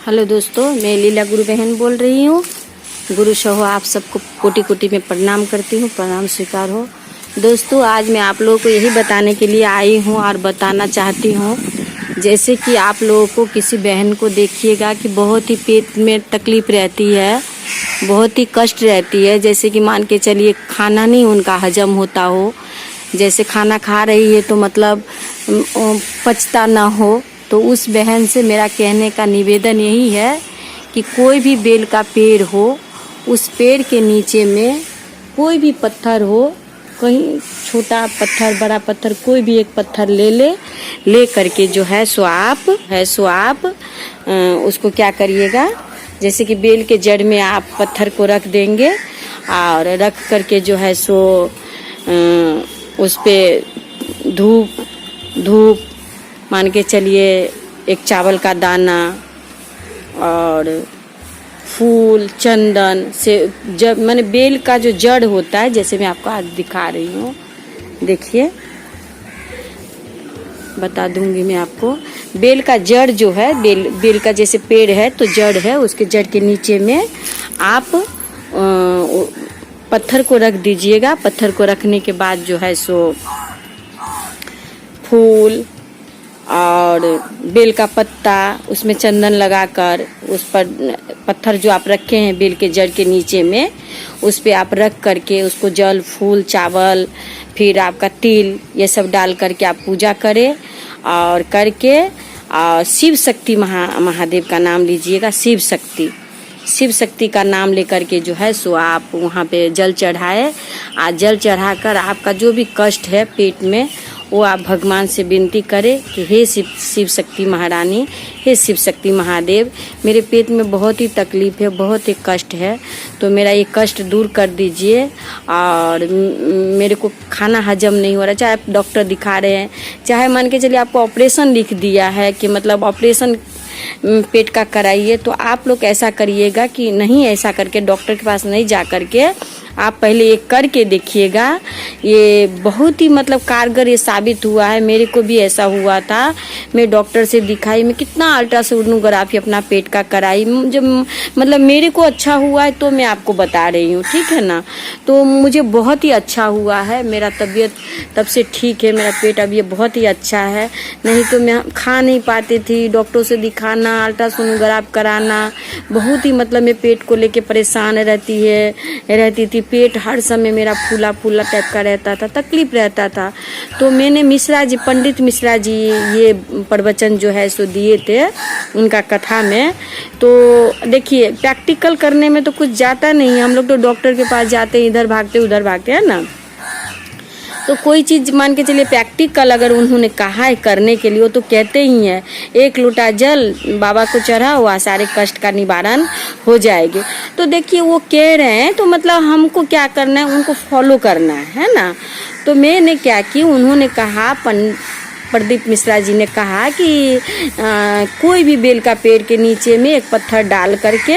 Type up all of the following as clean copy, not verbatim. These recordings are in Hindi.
हेलो दोस्तों, मैं लीला गुरु बहन बोल रही हूँ। गुरु सहो आप सबको कोटि कोटि में प्रणाम करती हूँ। प्रणाम स्वीकार हो। दोस्तों, आज मैं आप लोगों को यही बताने के लिए आई हूँ और बताना चाहती हूँ, जैसे कि आप लोगों को किसी बहन को देखिएगा कि बहुत ही पेट में तकलीफ रहती है, बहुत ही कष्ट रहती है। जैसे कि मान के चलिए खाना नहीं उनका हजम होता हो, जैसे खाना खा रही है तो मतलब पचता ना हो। तो उस बहन से मेरा कहने का निवेदन यही है कि कोई भी बेल का पेड़ हो, उस पेड़ के नीचे में कोई भी पत्थर हो, कहीं छोटा पत्थर बड़ा पत्थर कोई भी एक पत्थर ले करके जो है सो आप उसको क्या करिएगा, जैसे कि बेल के जड़ में आप पत्थर को रख देंगे और रख करके जो है सो उस पे धूप मान के चलिए एक चावल का दाना और फूल चंदन से, जब मैंने बेल का जो जड़ होता है, जैसे मैं आपको आज दिखा रही हूँ, देखिए बता दूंगी मैं आपको। बेल का जड़ जो है, बेल का जैसे पेड़ है तो जड़ है, उसके जड़ के नीचे में आप पत्थर को रख दीजिएगा। पत्थर को रखने के बाद जो है सो फूल और बेल का पत्ता, उसमें चंदन लगाकर उस पर पत्थर जो आप रखे हैं बेल के जड़ के नीचे में, उस पे आप रख करके उसको जल फूल चावल फिर आपका तिल ये सब डाल करके आप पूजा करें। और करके शिव शक्ति महादेव का नाम लीजिएगा। शिव शक्ति का नाम लेकर के जो है सो आप वहाँ पे जल चढ़ाए। आज जल चढ़ाकर आपका जो भी कष्ट है पेट में, वो आप भगवान से विनती करें कि हे शिव शक्ति महारानी, हे शिव शक्ति महादेव, मेरे पेट में बहुत ही तकलीफ है, बहुत ही कष्ट है, तो मेरा ये कष्ट दूर कर दीजिए। और मेरे को खाना हजम नहीं हो रहा, चाहे आप डॉक्टर दिखा रहे हैं, चाहे मान के चलिए आपको ऑपरेशन लिख दिया है कि मतलब ऑपरेशन पेट का कराइए, तो आप लोग ऐसा करिएगा कि नहीं, ऐसा करके डॉक्टर के पास नहीं जा करके आप पहले ये करके देखिएगा। ये बहुत ही मतलब कारगर ये साबित हुआ है। मेरे को भी ऐसा हुआ था, मैं डॉक्टर से दिखाई, मैं कितना अल्ट्रासोनोग्राफी अपना पेट का कराई, जब मतलब मेरे को अच्छा हुआ है तो मैं आपको बता रही हूँ, ठीक है ना। तो मुझे बहुत ही अच्छा हुआ है, मेरा तबीयत तब से ठीक है, मेरा पेट अब ये बहुत ही अच्छा है। नहीं तो मैं खा नहीं पाती थी, डॉक्टरों से दिखाना अल्ट्रासोनोग्राफ कराना, बहुत ही मतलब मैं पेट को लेके परेशान रहती थी। पेट हर समय मेरा फूला फूला टाइप का रहता था, तकलीफ रहता था। तो मैंने पंडित मिश्रा जी ये प्रवचन जो है सो दिए थे उनका कथा में। तो देखिए प्रैक्टिकल करने में तो कुछ जाता नहीं है, हम लोग तो डॉक्टर के पास जाते हैं, इधर भागते उधर भागते हैं ना। तो कोई चीज़ मान के चलिए प्रैक्टिकल अगर उन्होंने कहा है करने के लिए, वो तो कहते ही हैं एक लोटा जल बाबा को चढ़ा हुआ सारे कष्ट का निवारण हो जाएगी। तो देखिए वो कह रहे हैं तो मतलब हमको क्या करना है, उनको फॉलो करना है ना। तो मैंने क्या की, उन्होंने कहा प्रदीप मिश्रा जी ने कहा कि कोई भी बेल का पेड़ के नीचे में एक पत्थर डाल करके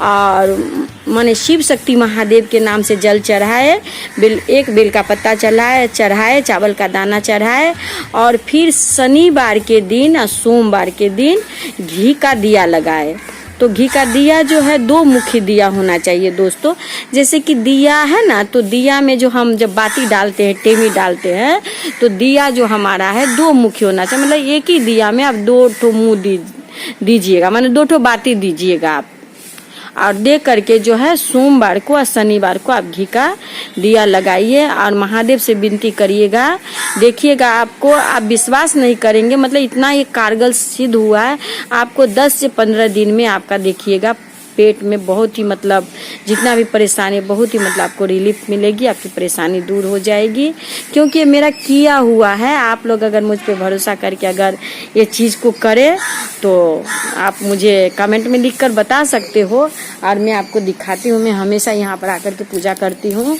और माने शिव शक्ति महादेव के नाम से जल चढ़ाए, एक बेल का पत्ता चढ़ाए, चावल का दाना चढ़ाए, और फिर शनिवार के दिन और सोमवार के दिन घी का दिया लगाए। तो घी का दिया जो है 2 मुखी दिया होना चाहिए दोस्तों। जैसे कि दिया है ना, तो दिया में जो हम जब बाती डालते हैं, टेमी डालते हैं, तो दिया जो हमारा है 2 मुखी होना चाहिए। मतलब एक ही दिया में आप 2 ठो मुँह दीजिएगा, माने 2 ठो बाती दीजिएगा आप, और दे करके जो है सोमवार को और शनिवार को आप घी का दिया लगाइए और महादेव से विनती करिएगा। देखिएगा आपको, आप विश्वास नहीं करेंगे, मतलब इतना ये कारगर सिद्ध हुआ है। आपको 10 से 15 दिन में आपका देखिएगा पेट में बहुत ही मतलब जितना भी परेशानी, बहुत ही मतलब आपको रिलीफ मिलेगी, आपकी परेशानी दूर हो जाएगी, क्योंकि ये मेरा किया हुआ है। आप लोग अगर मुझ पे भरोसा करके अगर ये चीज़ को करें तो आप मुझे कमेंट में लिखकर बता सकते हो, और मैं आपको दिखाती हूँ। मैं हमेशा यहाँ पर आकर के पूजा करती हूँ,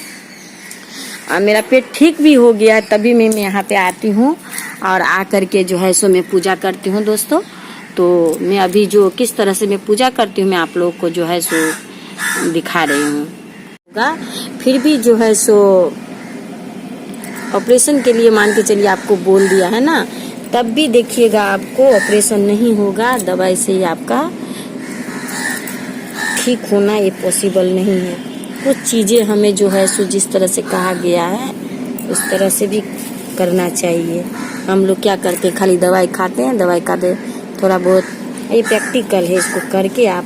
और मेरा पेट ठीक भी हो गया है, तभी मैं यहाँ पे आती हूँ और आकर के जो है सो मैं पूजा करती हूँ दोस्तों। तो मैं अभी जो किस तरह से मैं पूजा करती हूँ मैं आप लोगों को जो है सो दिखा रही हूँ। फिर भी जो है सो ऑपरेशन के लिए मान के चलिए आपको बोल दिया है ना, तब भी देखिएगा आपको ऑपरेशन नहीं होगा, दवाई से ही आपका ठीक होना ये पॉसिबल नहीं है। कुछ चीज़ें हमें जो है सो जिस तरह से कहा गया है उस तरह से भी करना चाहिए। हम लोग क्या करते हैं, खाली दवाई खाते हैं, दवाई खाते थोड़ा बहुत। ये प्रैक्टिकल है, इसको करके आप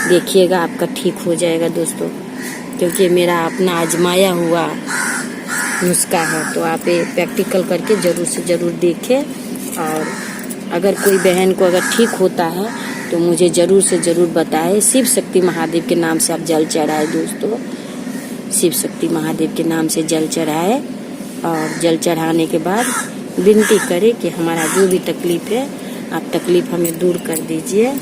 देखिएगा आपका ठीक हो जाएगा दोस्तों, क्योंकि मेरा अपना आजमाया हुआ नुस्खा है। तो आप ये प्रैक्टिकल करके ज़रूर से ज़रूर देखें। और अगर कोई बहन को अगर ठीक होता है तो मुझे ज़रूर से ज़रूर बताएं। शिव शक्ति महादेव के नाम से आप जल चढ़ाए दोस्तों, शिव शक्ति महादेव के नाम से जल चढ़ाए। और जल चढ़ाने के बाद विनती करें कि हमारा जो भी तकलीफ है आप तकलीफ हमें दूर कर दीजिए,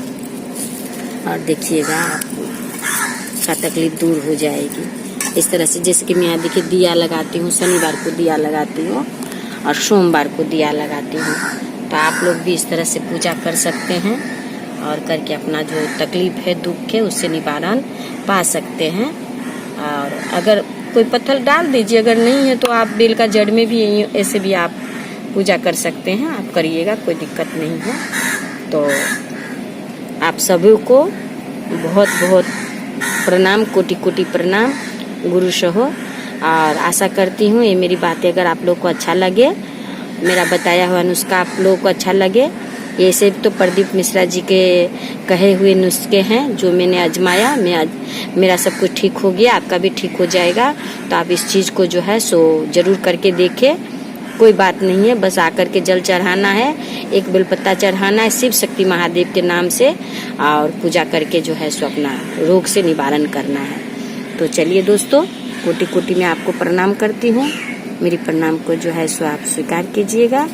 और देखिएगा आपका तकलीफ दूर हो जाएगी। इस तरह से जैसे कि मैं यहाँ देखिए दिया लगाती हूँ, शनिवार को दिया लगाती हूँ और सोमवार को दिया लगाती हूँ। तो आप लोग भी इस तरह से पूजा कर सकते हैं और करके अपना जो तकलीफ है, दुख है, उससे निवारण पा सकते हैं। और अगर कोई पत्थर डाल दीजिए, अगर नहीं है तो आप बेल का जड़ में भी ऐसे भी आप पूजा कर सकते हैं। आप करिएगा, कोई दिक्कत नहीं है। तो आप सभी को बहुत बहुत प्रणाम, कोटि कोटि प्रणाम गुरु सहो। और आशा करती हूँ ये मेरी बातें अगर आप लोग को अच्छा लगे, मेरा बताया हुआ नुस्खा आप लोगों को अच्छा लगे। ये सिर्फ तो प्रदीप मिश्रा जी के कहे हुए नुस्खे हैं जो मैंने आजमाया। मेरा सब कुछ ठीक हो गया, आपका भी ठीक हो जाएगा। तो आप इस चीज़ को जो है सो ज़रूर करके देखें। कोई बात नहीं है, बस आकर के जल चढ़ाना है, एक बेलपत्ता चढ़ाना है शिव शक्ति महादेव के नाम से, और पूजा करके जो है सो अपना रोग से निवारण करना है। तो चलिए दोस्तों, कोटि कोटि में आपको प्रणाम करती हूँ। मेरी प्रणाम को जो है सो आप स्वीकार कीजिएगा।